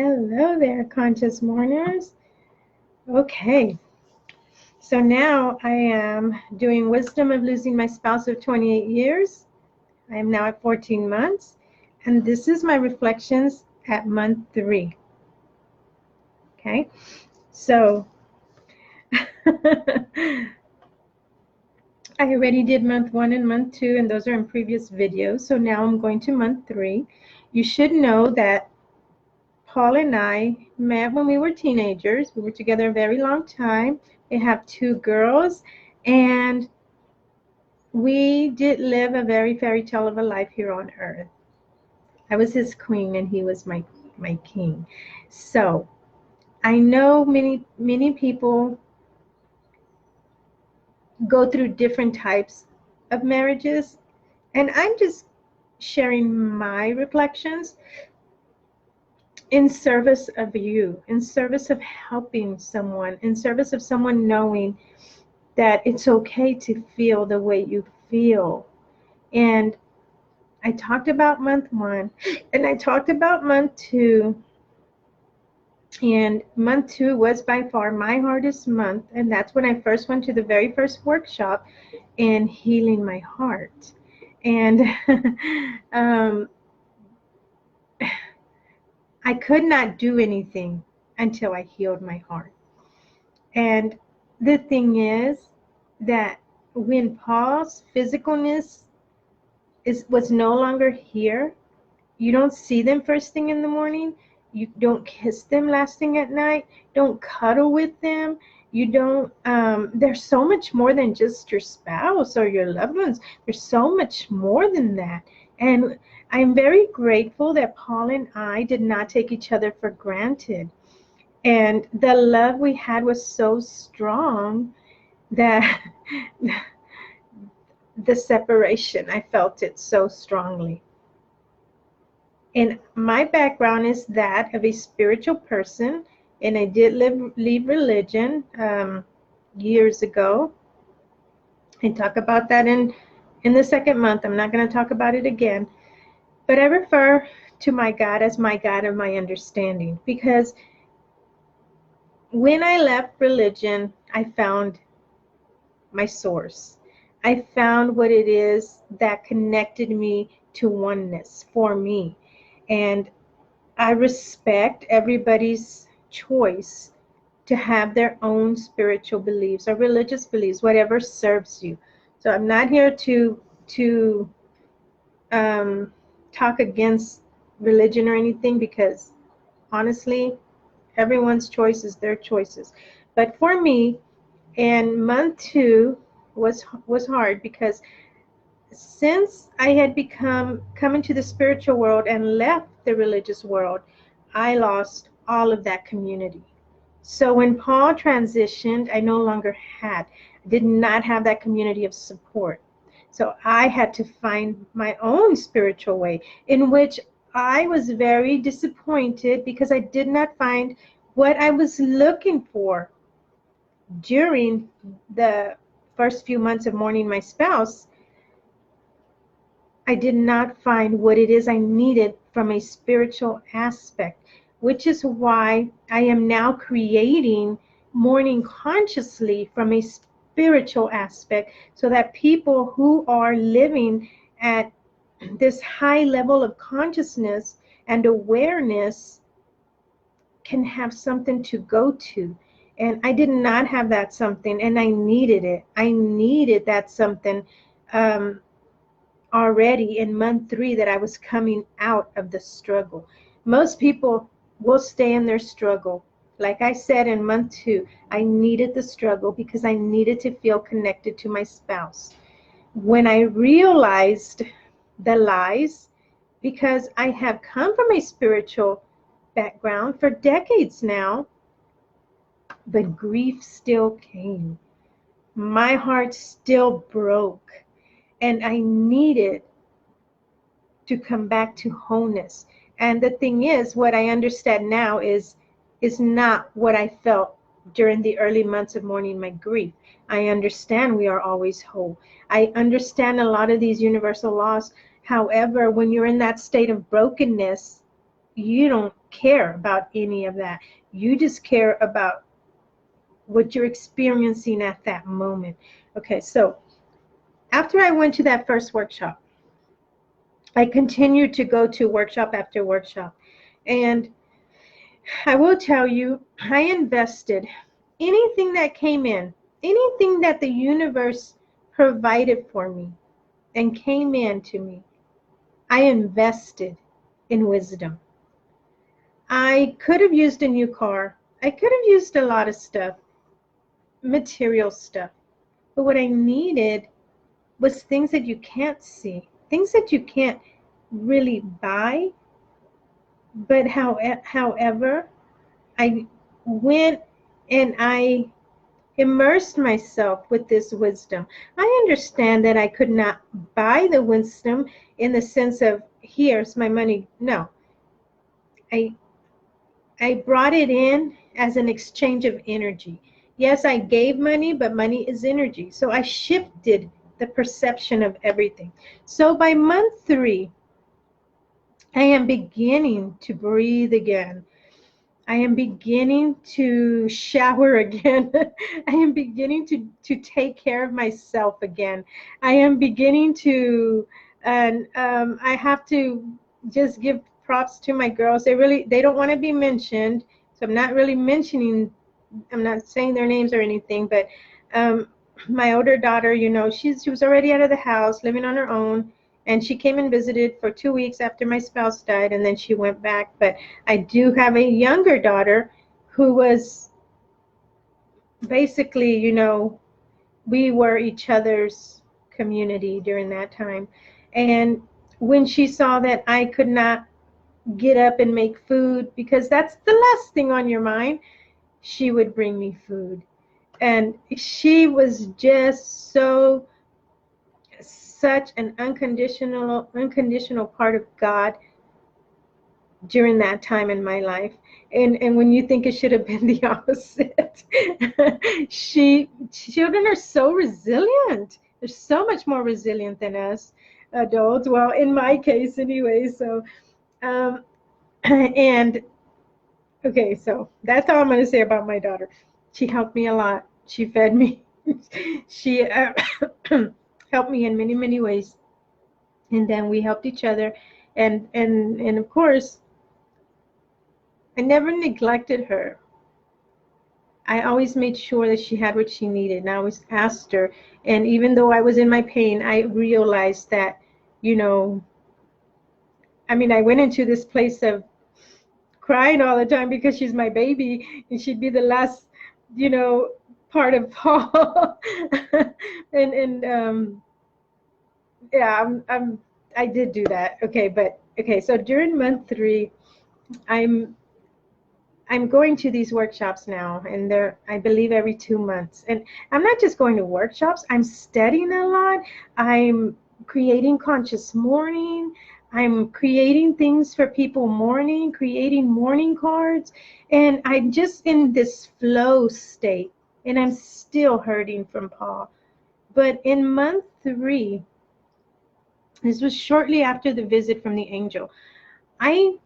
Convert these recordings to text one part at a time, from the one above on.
Hello there, conscious mourners. Okay, so now I am doing Wisdom of Losing My Spouse of 28 Years. I am now at 14 months, and this is my reflections at month 3. Okay, so I already did month 1 and month 2, and those are in previous videos. So now I'm going to month 3. You should know that Paul and I met when we were teenagers. We were together a very long time. We have 2 girls, and we did live a very fairy tale of a life here on earth. I was his queen and he was my king. So I know many people go through different types of marriages, and I'm just sharing my reflections in service of you, in service of helping someone, in service of someone knowing that it's okay to feel the way you feel. And I talked about month 1, and I talked about month 2, and month 2 was by far my hardest month, and that's when I first went to the very first workshop in healing my heart. And I could not do anything until I healed my heart. And the thing is that when Paul's physicalness was no longer here, you don't see them first thing in the morning, you don't kiss them last thing at night, don't cuddle with them, you don't, they're so much more than just your spouse or your loved ones. There's so much more than that. And I'm very grateful that Paul and I did not take each other for granted. And the love we had was so strong that the separation, I felt it so strongly. And my background is that of a spiritual person, and I did leave religion years ago. I talk about that in the second month. I'm not going to talk about it again. But I refer to my God as my God of my understanding, because when I left religion, I found my source. I found what it is that connected me to oneness for me. And I respect everybody's choice to have their own spiritual beliefs or religious beliefs, whatever serves you. So I'm not here to talk against religion or anything, because honestly, everyone's choice is their choices. But for me, in month 2 was hard, because since I had come into the spiritual world and left the religious world, I lost all of that community. So when Paul transitioned, I no longer did not have that community of support. So I had to find my own spiritual way, in which I was very disappointed because I did not find what I was looking for during the first few months of mourning my spouse. I did not find what it is I needed from a spiritual aspect, which is why I am now creating mourning consciously from a spiritual aspect, so that people who are living at this high level of consciousness and awareness can have something to go to. And I did not have that something, and I needed it. I needed that something already in month 3, that I was coming out of the struggle. Most people will stay in their struggle. Like I said, in month 2, I needed the struggle because I needed to feel connected to my spouse. When I realized the lies, because I have come from a spiritual background for decades now, but grief still came. My heart still broke. And I needed to come back to wholeness. And the thing is, what I understand now is not what I felt during the early months of mourning my grief. I understand we are always whole. I understand a lot of these universal laws. However, when you're in that state of brokenness, you don't care about any of that. You just care about what you're experiencing at that moment. Okay, so after I went to that first workshop, I continued to go to workshop after workshop. And I will tell you, I invested anything that came in, anything that the universe provided for me and came in to me, I invested in wisdom. I could have used a new car. I could have used a lot of stuff, material stuff. But what I needed was things that you can't see, things that you can't really buy. But however, I went and I immersed myself with this wisdom. I understand that I could not buy the wisdom in the sense of, here's my money. No, I I brought it in as an exchange of energy. Yes, I gave money, but money is energy. So I shifted the perception of everything. So by month 3, I am beginning to breathe again. I am beginning to shower again. I am beginning to take care of myself again. I am beginning to, and I have to just give props to my girls. They don't want to be mentioned, so I'm not really mentioning. I'm not saying their names or anything, but my older daughter, she was already out of the house, living on her own. And she came and visited for 2 weeks after my spouse died, and then she went back. But I do have a younger daughter who was basically, we were each other's community during that time. And when she saw that I could not get up and make food, because that's the last thing on your mind, she would bring me food. And she was just such an unconditional part of God during that time in my life. And when you think it should have been the opposite, children are so resilient. They're so much more resilient than us adults. Well, in my case anyway. So, and okay, so that's all I'm going to say about my daughter. She helped me a lot. She fed me. She helped me in many, many ways. And then we helped each other. And of course, I never neglected her. I always made sure that she had what she needed. And I always asked her. And even though I was in my pain, I realized that, I went into this place of crying all the time because she's my baby and she'd be the last, part of Paul. and yeah, I did do that. Okay, so during month 3, I'm going to these workshops now, and they're, I believe, every 2 months. And I'm not just going to workshops, I'm studying a lot. I'm creating conscious mourning. I'm creating things for people mourning, creating mourning cards. And I'm just in this flow state, and I'm still hurting from Paul. But in month 3, this was shortly after the visit from the angel, I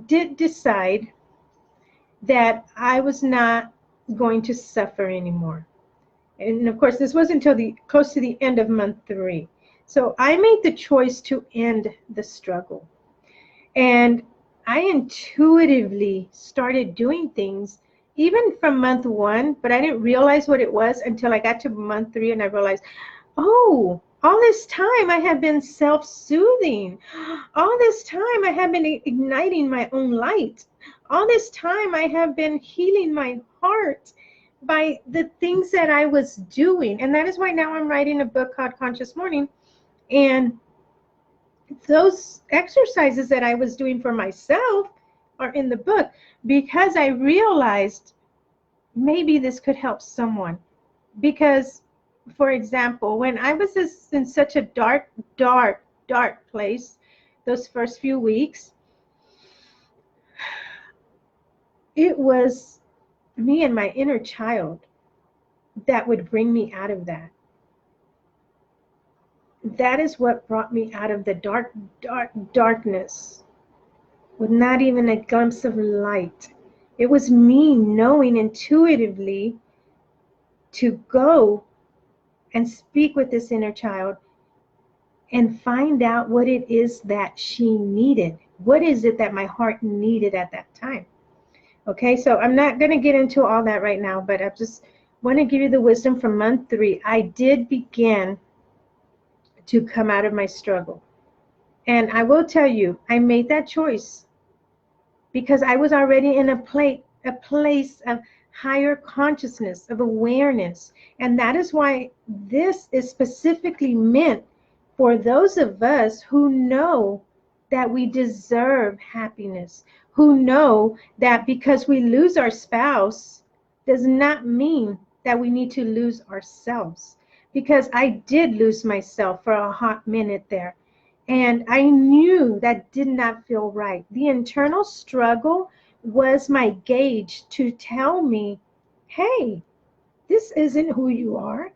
did decide that I was not going to suffer anymore. And of course, this wasn't until close to the end of month 3. So I made the choice to end the struggle. And I intuitively started doing things even from month 1, but I didn't realize what it was until I got to month 3, and I realized, oh, all this time I have been self-soothing. All this time I have been igniting my own light. All this time I have been healing my heart by the things that I was doing. And that is why now I'm writing a book called Conscious Mourning. And those exercises that I was doing for myself are in the book because I realized maybe this could help someone. Because, for example, when I was in such a dark place those first few weeks, it was me and my inner child that would bring me out of that. That is what brought me out of the darkness. with not even a glimpse of light. It was me knowing intuitively to go and speak with this inner child and find out what it is that she needed. What is it that my heart needed at that time? Okay, so I'm not going to get into all that right now, but I just want to give you the wisdom from month 3. I did begin to come out of my struggle. And I will tell you, I made that choice because I was already in a place of higher consciousness, of awareness. And that is why this is specifically meant for those of us who know that we deserve happiness, who know that because we lose our spouse does not mean that we need to lose ourselves. Because I did lose myself for a hot minute there. And I knew that did not feel right. The internal struggle was my gauge to tell me, hey, this isn't who you are.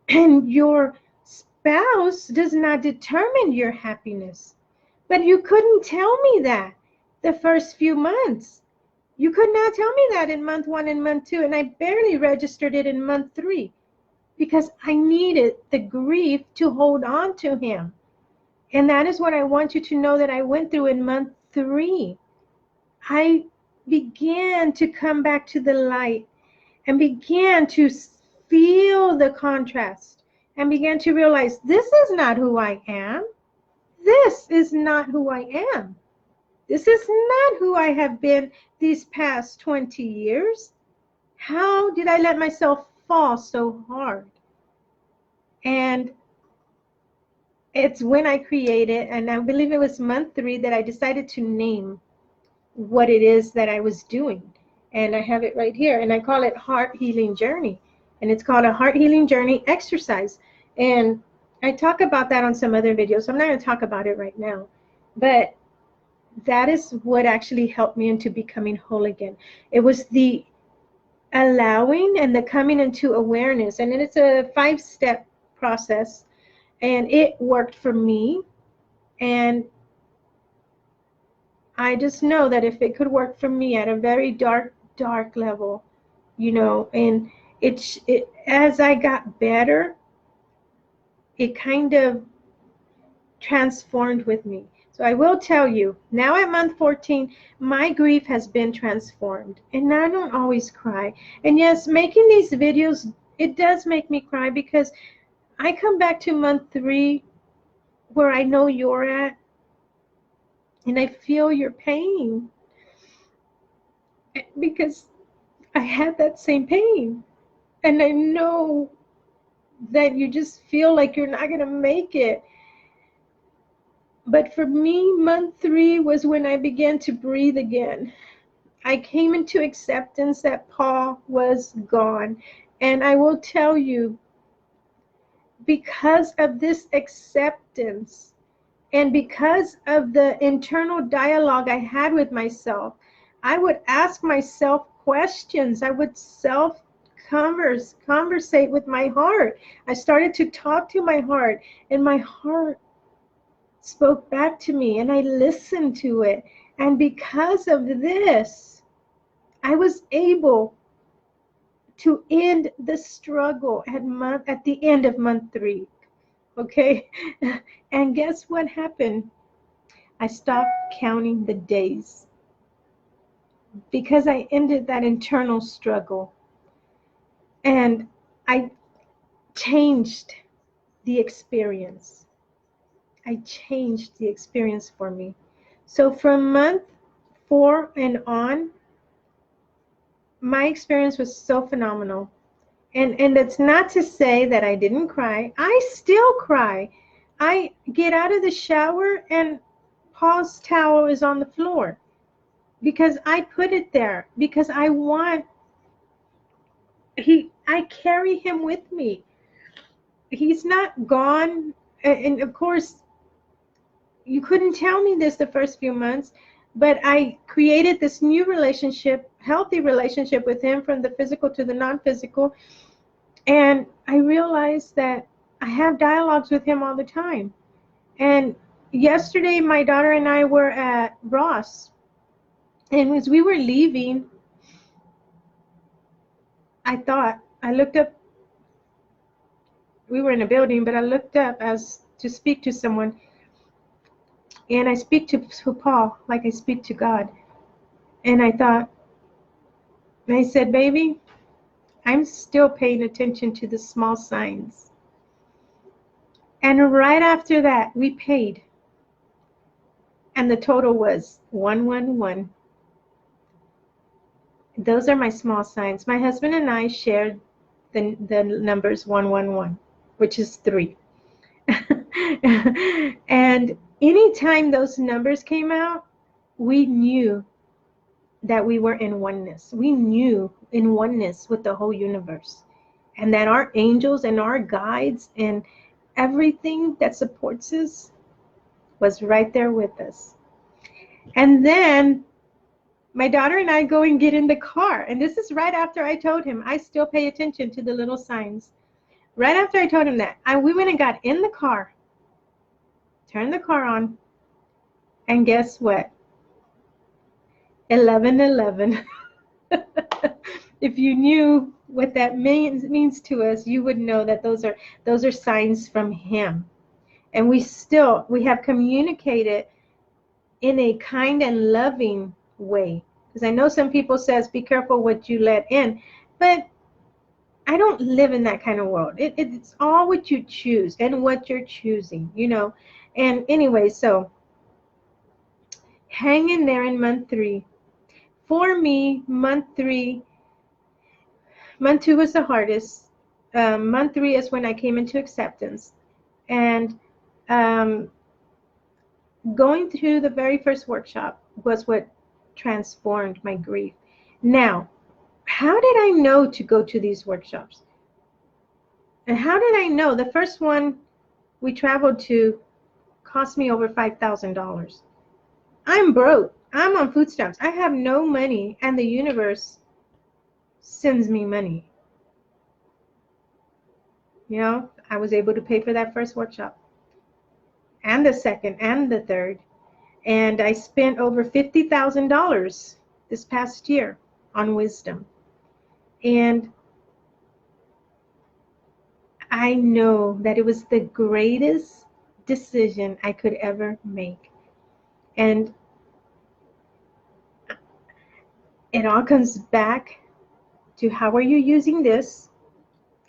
And your spouse does not determine your happiness. But you couldn't tell me that the first few months. You could not tell me that in month 1 and month 2. And I barely registered it in month 3 because I needed the grief to hold on to him. And that is what I want you to know that I went through in month 3. I began to come back to the light and began to feel the contrast and began to realize this is not who I am. This is not who I am. This is not who I have been these past 20 years. How did I let myself fall so hard? And it's when I created, and I believe it was month 3 that I decided to name what it is that I was doing. And I have it right here, and I call it Heart Healing Journey. And it's called a Heart Healing Journey exercise. And I talk about that on some other videos, so I'm not going to talk about it right now. But that is what actually helped me into becoming whole again. It was the allowing and the coming into awareness. And it's a 5-step process. And it worked for me. And I just know that if it could work for me at a very dark level, and it as I got better, it kind of transformed with me. So I will tell you, now at month 14, my grief has been transformed. And I don't always cry. And yes, making these videos, it does make me cry because I come back to month 3 where I know you're at, and I feel your pain because I had that same pain. And I know that you just feel like you're not going to make it. But for me, month 3 was when I began to breathe again. I came into acceptance that Paul was gone. And I will tell you, because of this acceptance and because of the internal dialogue I had with myself, I would ask myself questions. I would conversate with my heart. I started to talk to my heart, and my heart spoke back to me, and I listened to it. And because of this, I was able to end the struggle at the end of month 3. Okay? And guess what happened? I stopped counting the days because I ended that internal struggle. And I changed the experience. I changed the experience for me. So from month 4 and on, my experience was so phenomenal. And it's not to say that I didn't cry. I still cry. I get out of the shower and Paul's towel is on the floor because I put it there because I carry him with me. He's not gone. And of course, you couldn't tell me this the first few months, but I created this new relationship, healthy relationship with him, from the physical to the non-physical. And I realized that I have dialogues with him all the time. And yesterday my daughter and I were at Ross, and as we were leaving, I looked up. We were in a building, but I looked up as to speak to someone, and I speak to Paul like I speak to God. And I said, baby, I'm still paying attention to the small signs. And right after that, we paid. And the total was 111. Those are my small signs. My husband and I shared the numbers 111, which is 3. And anytime those numbers came out, we knew that we were in oneness. We knew in oneness with the whole universe. And that our angels and our guides and everything that supports us was right there with us. And then my daughter and I go and get in the car. And this is right after I told him I still pay attention to the little signs. Right after I told him that, we went and got in the car, turned the car on, and guess what? 1111. If you knew what that means to us, you would know that those are signs from him. And we have communicated in a kind and loving way. Because I know some people says, be careful what you let in. But I don't live in that kind of world. It's all what you choose and what you're choosing, you know. And anyway, so hang in there in month 3. For me, month 2 was the hardest. Month 3 is when I came into acceptance. And going through the very first workshop was what transformed my grief. Now, how did I know to go to these workshops? And how did I know? The first one we traveled to cost me over $5,000. I'm broke. I'm on food stamps. I have no money, and the universe sends me money. You know, I was able to pay for that first workshop, and the second, and the third. And I spent over $50,000 this past year on wisdom. And I know that it was the greatest decision I could ever make. And it all comes back to, how are you using this?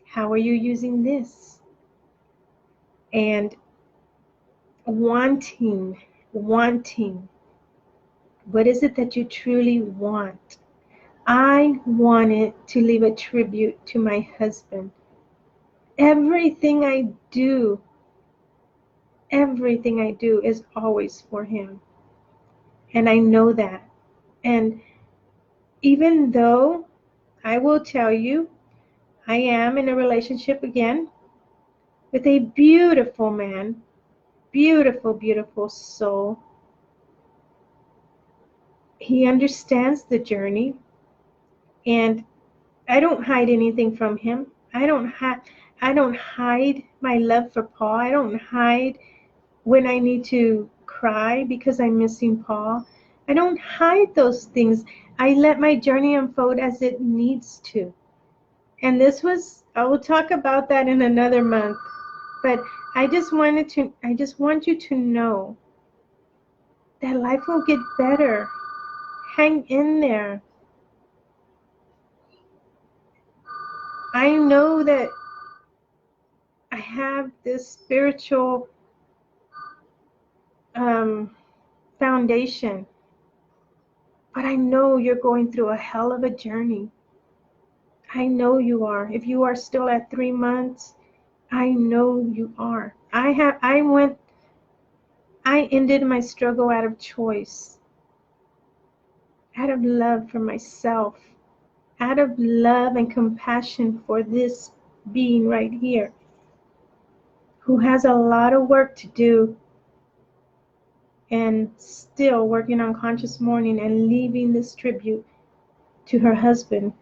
How are you using this? And wanting, what is it that you truly want? I wanted to leave a tribute to my husband. Everything I do is always for him. And I know that. And even though I will tell you, I am in a relationship again with a beautiful man, beautiful, beautiful soul. He understands the journey, and I don't hide anything from him. I don't hide my love for Paul. I don't hide when I need to cry because I'm missing Paul. I don't hide those things. I let my journey unfold as it needs to. And I will talk about that in another month. But I just want you to know that life will get better. Hang in there. I know that I have this spiritual foundation, but I know you're going through a hell of a journey. I know you are. If you are still at 3 months, I know you are. I ended my struggle out of choice, out of love for myself, out of love and compassion for this being right here, who has a lot of work to do and still working on conscious mourning and leaving this tribute to her husband.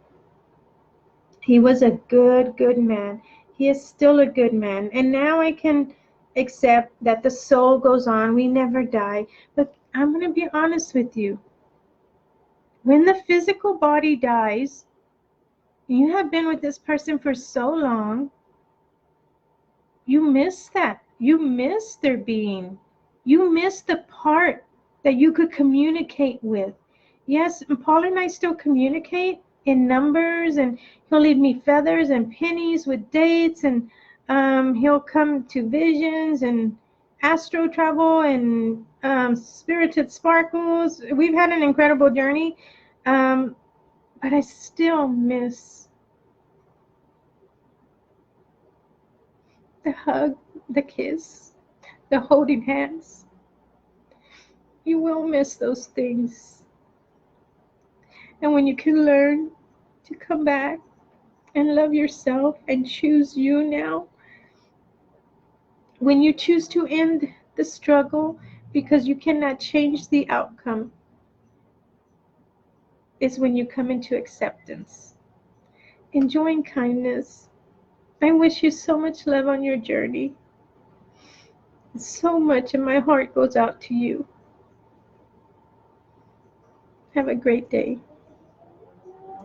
He was a good man. He is still a good man. And now I can accept that the soul goes on. We never die. But I'm going to be honest with you. When the physical body dies, you have been with this person for so long, you miss that. You miss their being. You miss the part that you could communicate with. Yes, Paul and I still communicate in numbers, and he'll leave me feathers and pennies with dates, and he'll come to visions and astro travel and spirited sparkles. We've had an incredible journey, but I still miss the hug, the kiss, the holding hands. You will miss those things. And when you can learn to come back and love yourself and choose you now, when you choose to end the struggle because you cannot change the outcome, is when you come into acceptance. Enjoying kindness. I wish you so much love on your journey. So much of my heart goes out to you. Have a great day.